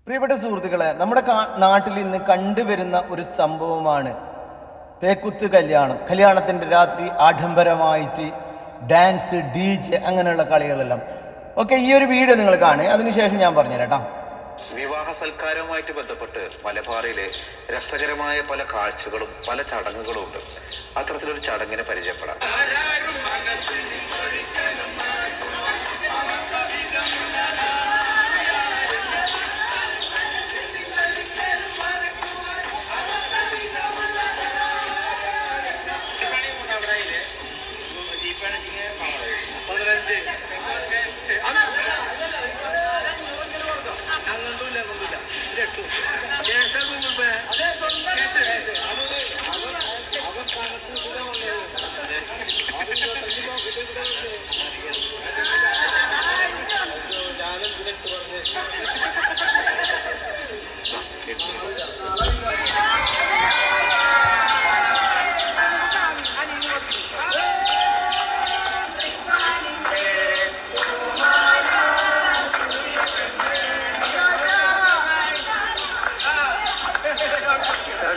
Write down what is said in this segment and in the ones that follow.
പ്രിയപ്പെട്ട സുഹൃത്തുക്കളെ, നമ്മുടെ നാട്ടിൽ ഇന്ന് കണ്ടുവരുന്ന ഒരു സംഭവമാണ് പേക്കുത്ത് കല്യാണം. കല്യാണത്തിൻ്റെ രാത്രി ആഡംബരമായിട്ട് ഡാൻസ്, DJ അങ്ങനെയുള്ള കളികളെല്ലാം. ഓക്കെ, ഈ ഒരു വീഡിയോ നിങ്ങൾ കാണുക, അതിനുശേഷം ഞാൻ പറഞ്ഞുതരാം കേട്ടോ. വിവാഹ സൽക്കാരവുമായിട്ട് ബന്ധപ്പെട്ട് മലബാറിലെ രസകരമായ പല കാഴ്ചകളും പല ചടങ്ങുകളും ഉണ്ട്. അത്തരത്തിലൊരു ചടങ്ങിനെ പരിചയപ്പെടാം.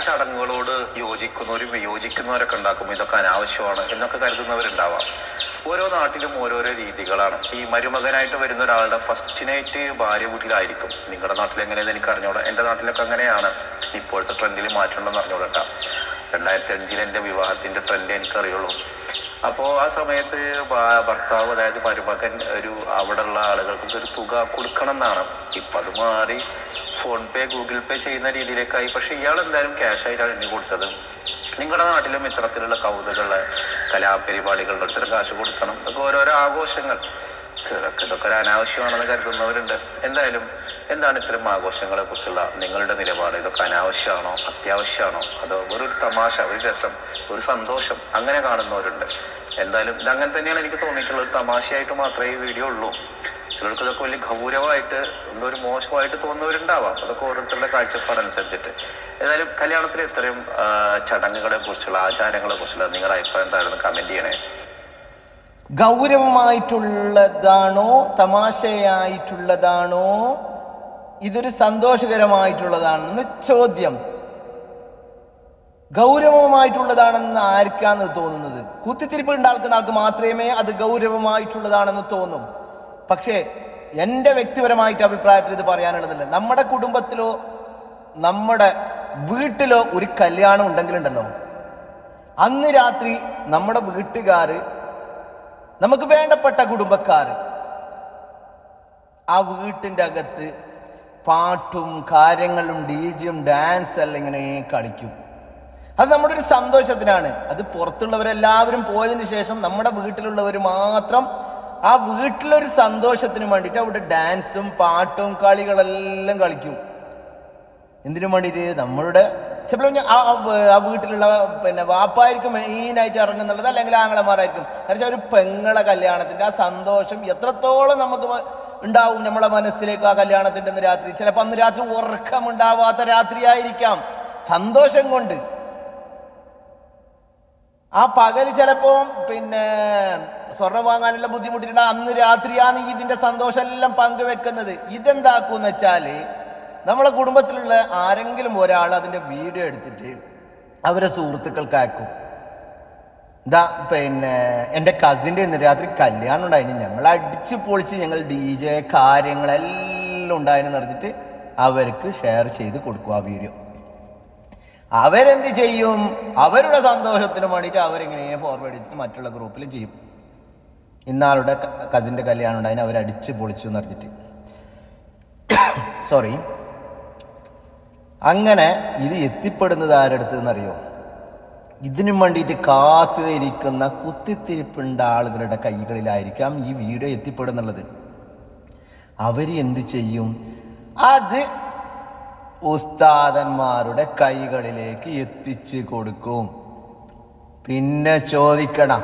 ചടങ്ങുകളോട് യോജിക്കുന്നവരും വിയോജിക്കുന്നവരൊക്കെ ഉണ്ടാക്കും. ഇതൊക്കെ അനാവശ്യമാണ് എന്നൊക്കെ കരുതുന്നവരുണ്ടാവാം. ഓരോ നാട്ടിലും ഓരോരോ രീതികളാണ്. ഈ മരുമകനായിട്ട് വരുന്ന ഒരാളുടെ ഫസ്റ്റ് നൈറ്റ് ഭാര്യ വീട്ടിലായിരിക്കും. നിങ്ങളുടെ നാട്ടിൽ എങ്ങനെയെന്ന് എനിക്ക് അറിഞ്ഞോളാം. എൻ്റെ നാട്ടിലൊക്കെ അങ്ങനെയാണ്. ഇപ്പോഴത്തെ ട്രെൻഡിൽ മാറ്റമുണ്ടെന്ന് അറിഞ്ഞോളട്ടാ. 2005 എൻ്റെ വിവാഹത്തിൻ്റെ ട്രെൻഡ് എനിക്കറിയുള്ളൂ. അപ്പോൾ ആ സമയത്ത് ഭർത്താവ്, അതായത് മരുമകൻ, അവിടെയുള്ള ആളുകൾക്ക് ഒരു തുക കൊടുക്കണം എന്നാണ്. ഇപ്പം അത് മാറി ഫോൺ പേ, ഗൂഗിൾ പേ ചെയ്യുന്ന രീതിയിലേക്കായി. പക്ഷെ ഇയാൾ എന്തായാലും ക്യാഷ് ആയിട്ടാണ് എണ്ണി കൊടുത്തത്. നിങ്ങളുടെ നാട്ടിലും ഇത്തരത്തിലുള്ള കൗതുകങ്ങള്, കലാപരിപാടികളുടെ ഇത്തരം കാശ് കൊടുക്കണം. ഇതൊക്കെ ഓരോരോ ആഘോഷങ്ങൾ. ഇതൊക്കെ ഒരു അനാവശ്യമാണെന്ന് കരുതുന്നവരുണ്ട്. എന്തായാലും എന്താണ് ഇത്തരം ആഘോഷങ്ങളെ കുറിച്ചുള്ള നിങ്ങളുടെ നിലപാട്? ഇതൊക്കെ അനാവശ്യമാണോ, അത്യാവശ്യമാണോ, അതോ വെറൊരു തമാശ, ഒരു രസം, ഒരു സന്തോഷം, അങ്ങനെ കാണുന്നവരുണ്ട്. എന്തായാലും ഇതങ്ങനെ തന്നെയാണ് എനിക്ക് തോന്നിയിട്ടുള്ളത്. തമാശയായിട്ട് മാത്രമേ ഈ വീഡിയോ ഉള്ളൂ. ചിലർക്ക് ഇതൊക്കെ വലിയ ഗൗരവമായിട്ട്, എന്തോ ഒരു മോശമായിട്ട് തോന്നുന്നവരുണ്ടാവാം. അതൊക്കെ ഓരോരുത്തരുടെ കാഴ്ചപ്പാടനുസരിച്ചിട്ട്. ഏതായാലും കല്യാണത്തിലെ ഇത്തരം ചടങ്ങുകളെ കുറിച്ചുള്ള, ആചാരങ്ങളെ കുറിച്ചുള്ള നിങ്ങളുടെ അഭിപ്രായം എന്താണെന്ന് കമന്റ് ചെയ്യണേ. ഗൗരവമായിട്ടുള്ളതാണോ, തമാശയായിട്ടുള്ളതാണോ, ഇതൊരു സന്തോഷകരമായിട്ടുള്ളതാണെന്ന് ചോദ്യം. ഗൗരവമായിട്ടുള്ളതാണെന്ന് ആർക്കാണ് തോന്നുന്നത്? കുത്തിത്തിരിപ്പ് ഉണ്ടാക്കുന്ന ആൾക്ക് മാത്രമേ അത് ഗൗരവമായിട്ടുള്ളതാണെന്ന് തോന്നും. പക്ഷേ എൻ്റെ വ്യക്തിപരമായിട്ട് അഭിപ്രായത്തിൽ ഇത് പറയാനുള്ളതല്ല. നമ്മുടെ കുടുംബത്തിലോ നമ്മുടെ വീട്ടിലോ ഒരു കല്യാണം ഉണ്ടെങ്കിലുണ്ടല്ലോ, അന്ന് രാത്രി നമ്മുടെ വീട്ടുകാർ, നമുക്ക് വേണ്ടപ്പെട്ട കുടുംബക്കാർ ആ വീട്ടിൻ്റെ അകത്ത് പാട്ടും കാര്യങ്ങളും DJയും ഡാൻസ് എല്ലാം ഇങ്ങനെ കളിക്കും. അത് നമ്മുടെ ഒരു സന്തോഷത്തിനാണ്. അത് പുറത്തുള്ളവരെല്ലാവരും പോയതിന് ശേഷം നമ്മുടെ വീട്ടിലുള്ളവർ മാത്രം ആ വീട്ടിലൊരു സന്തോഷത്തിന് വേണ്ടിയിട്ട് അവിടെ ഡാൻസും പാട്ടും കളികളെല്ലാം കളിക്കും. എന്തിനു വേണ്ടിയിട്ട്? നമ്മളുടെ ചിലപ്പോൾ ആ വീട്ടിലുള്ള വാപ്പായിരിക്കും മെയിനായിട്ട് ഇറങ്ങുന്നുള്ളത്, അല്ലെങ്കിൽ ആങ്ങളമാരായിരിക്കും. കാരണം ഒരു പെങ്ങളെ കല്യാണത്തിൻ്റെ ആ സന്തോഷം എത്രത്തോളം നമുക്ക് ഉണ്ടാവും നമ്മളെ മനസ്സിലേക്ക്. ആ കല്യാണത്തിൻ്റെ അന്ന് രാത്രി, ചിലപ്പോൾ അന്ന് രാത്രി ഉറക്കമുണ്ടാവാത്ത രാത്രിയായിരിക്കാം, സന്തോഷം കൊണ്ട്. ആ പകല് ചിലപ്പോൾ സ്വർണം വാങ്ങാനുള്ള ബുദ്ധിമുട്ടിട്ടുണ്ട്. അന്ന് രാത്രിയാണ് ഇതിൻ്റെ സന്തോഷം എല്ലാം പങ്കുവെക്കുന്നത്. ഇതെന്താക്കുമെന്ന് വെച്ചാൽ, നമ്മളെ കുടുംബത്തിലുള്ള ആരെങ്കിലും ഒരാൾ അതിൻ്റെ വീഡിയോ എടുത്തിട്ട് അവരെ സുഹൃത്തുക്കൾക്ക് അയക്കും. എൻ്റെ കസിൻ്റെ ഇന്ന് രാത്രി കല്യാണം ഉണ്ടായിരുന്നു, ഞങ്ങൾ അടിച്ച് പൊളിച്ച്, ഞങ്ങൾ DJ കാര്യങ്ങളെല്ലാം ഉണ്ടായെന്ന് പറഞ്ഞിട്ട് അവർക്ക് ഷെയർ ചെയ്ത് കൊടുക്കും ആ വീഡിയോ. അവരെന്ത് ചെയ്യും? അവരുടെ സന്തോഷത്തിന് വേണ്ടിയിട്ട് അവരെങ്ങനെ ഫോർവേഡ് ചെയ്തിട്ട് മറ്റുള്ള ഗ്രൂപ്പിലും ചെയ്യും. ഇന്നാളുടെ കസിൻ്റെ കല്യാണം ഉണ്ടായിന്, അവരടിച്ച് പൊളിച്ചു എന്ന് പറഞ്ഞിട്ട്. സോറി. അങ്ങനെ ഇത് എത്തിപ്പെടുന്നത് ആരെടുത്ത് എന്നറിയോ? ഇതിനു വേണ്ടിയിട്ട് കാത്തിരിക്കുന്ന കുത്തിത്തിരിപ്പുണ്ട ആളുകളുടെ കൈകളിലായിരിക്കാം ഈ വീഡിയോ എത്തിപ്പെടുന്നുള്ളത്. അവർ എന്ത് ചെയ്യും? അത് ഉസ്താദന്മാരുടെ കൈകളിലേക്ക് എത്തിച്ച് കൊടുക്കും. പിന്നെ ചോദിക്കണം.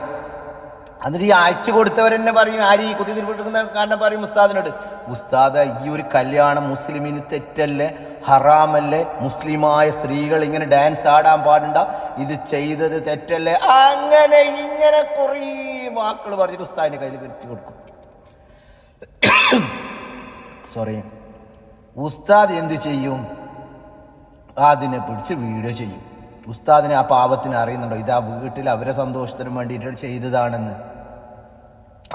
എന്നിട്ട് ഈ അയച്ചു കൊടുത്തവരെന്നെ പറയും, ആര് ഈ കുത്തിത്തിരിപ്പിട്ടുന്ന കാരണം പറയും ഉസ്താദിനോട്, ഉസ്താദ് ഈ ഒരു കല്യാണം മുസ്ലിമിന് തെറ്റല്ലേ, ഹറാമല്ലേ, മുസ്ലിമായ സ്ത്രീകൾ ഇങ്ങനെ ഡാൻസ് ആടാൻ പാടുണ്ട, ഇത് ചെയ്തത് തെറ്റല്ലേ, അങ്ങനെ ഇങ്ങനെ കുറേ വാക്കുകൾ പറഞ്ഞിട്ട് ഉസ്താദിൻ്റെ കയ്യിൽ എത്തി കൊടുക്കും. സോറി. ഉസ്താദ് എന്ത് ചെയ്യും? അതിനെ പിടിച്ച് വീഡിയോ ചെയ്യും. ഉസ്താദിനെ ആ പാവത്തിന് അറിയുന്നുണ്ടോ ഇത് ആ വീട്ടിൽ അവരെ സന്തോഷത്തിന് വേണ്ടിയിട്ട് ചെയ്തതാണെന്ന്?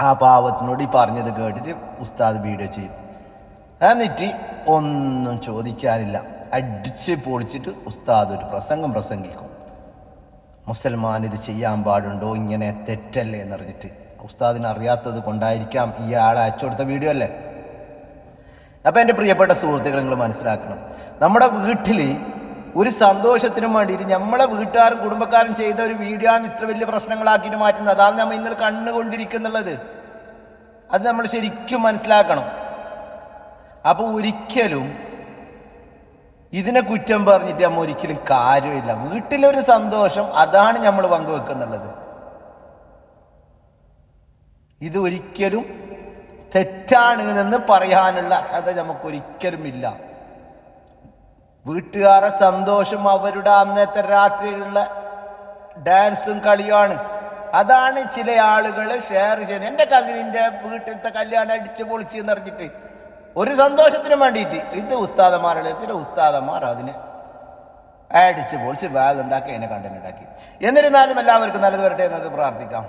ആ പാവത്തിനോട് ഈ പറഞ്ഞത് കേട്ടിട്ട് ഉസ്താദ് വീഡിയോ ചെയ്യും. എന്നിട്ട് ഒന്നും ചോദിക്കാനില്ല, അടിച്ച് പൊളിച്ചിട്ട് ഉസ്താദ് ഒരു പ്രസംഗം പ്രസംഗിക്കും. മുസൽമാൻ ഇത് ചെയ്യാൻ പാടുണ്ടോ, ഇങ്ങനെ തെറ്റല്ലേ എന്നറിഞ്ഞിട്ട്. ഉസ്താദിന് അറിയാത്തത് കൊണ്ടായിരിക്കാം ഈ ആളെ അയച്ചു കൊടുത്ത വീഡിയോ അല്ലേ. അപ്പം എൻ്റെ പ്രിയപ്പെട്ട സുഹൃത്തുക്കൾ, നിങ്ങൾ മനസ്സിലാക്കണം, നമ്മുടെ വീട്ടിൽ ഒരു സന്തോഷത്തിനും വേണ്ടിയിട്ട് നമ്മളെ വീട്ടുകാരും കുടുംബക്കാരും ചെയ്ത ഒരു വീഡിയോ ആണ് ഇത്ര വലിയ പ്രശ്നങ്ങളാക്കിയിട്ട് മാറ്റുന്നത്. അതാണ് നമ്മൾ ഇന്നലെ കണ്ടുകൊണ്ടിരിക്കുന്നുള്ളത്. അത് നമ്മൾ ശരിക്കും മനസ്സിലാക്കണം. അപ്പോൾ ഒരിക്കലും ഇതിനെ കുറ്റം പറഞ്ഞിട്ട് നമ്മൾ ഒരിക്കലും കാര്യമില്ല. വീട്ടിലൊരു സന്തോഷം, അതാണ് നമ്മൾ പങ്കുവെക്കുന്നുള്ളത്. ഇത് ഒരിക്കലും തെറ്റാണ് എന്ന് പറയാനുള്ള അർഹത നമുക്കൊരിക്കലും ഇല്ല. വീട്ടുകാരെ സന്തോഷം അവരുടെ അന്നത്തെ രാത്രിയിലുള്ള ഡാൻസും കളിയുമാണ്. അതാണ് ചില ആളുകൾ ഷെയർ ചെയ്ത്, എൻ്റെ കസിനിൻ്റെ വീട്ടിലത്തെ കല്യാണം അടിച്ച് പൊളിച്ച് എന്ന് പറഞ്ഞിട്ട് ഒരു സന്തോഷത്തിന് വേണ്ടിയിട്ട്. ഇത് ഉസ്താദന്മാരുടെ ചില ഉസ്താദന്മാർ അതിന് അടിച്ച് പൊളിച്ച് വേദുണ്ടാക്കി അതിനെ കണ്ടന്റ് ഉണ്ടാക്കി. എന്നിരുന്നാലും എല്ലാവർക്കും നല്ലത് വരട്ടെ എന്നൊക്കെ പ്രാർത്ഥിക്കാം.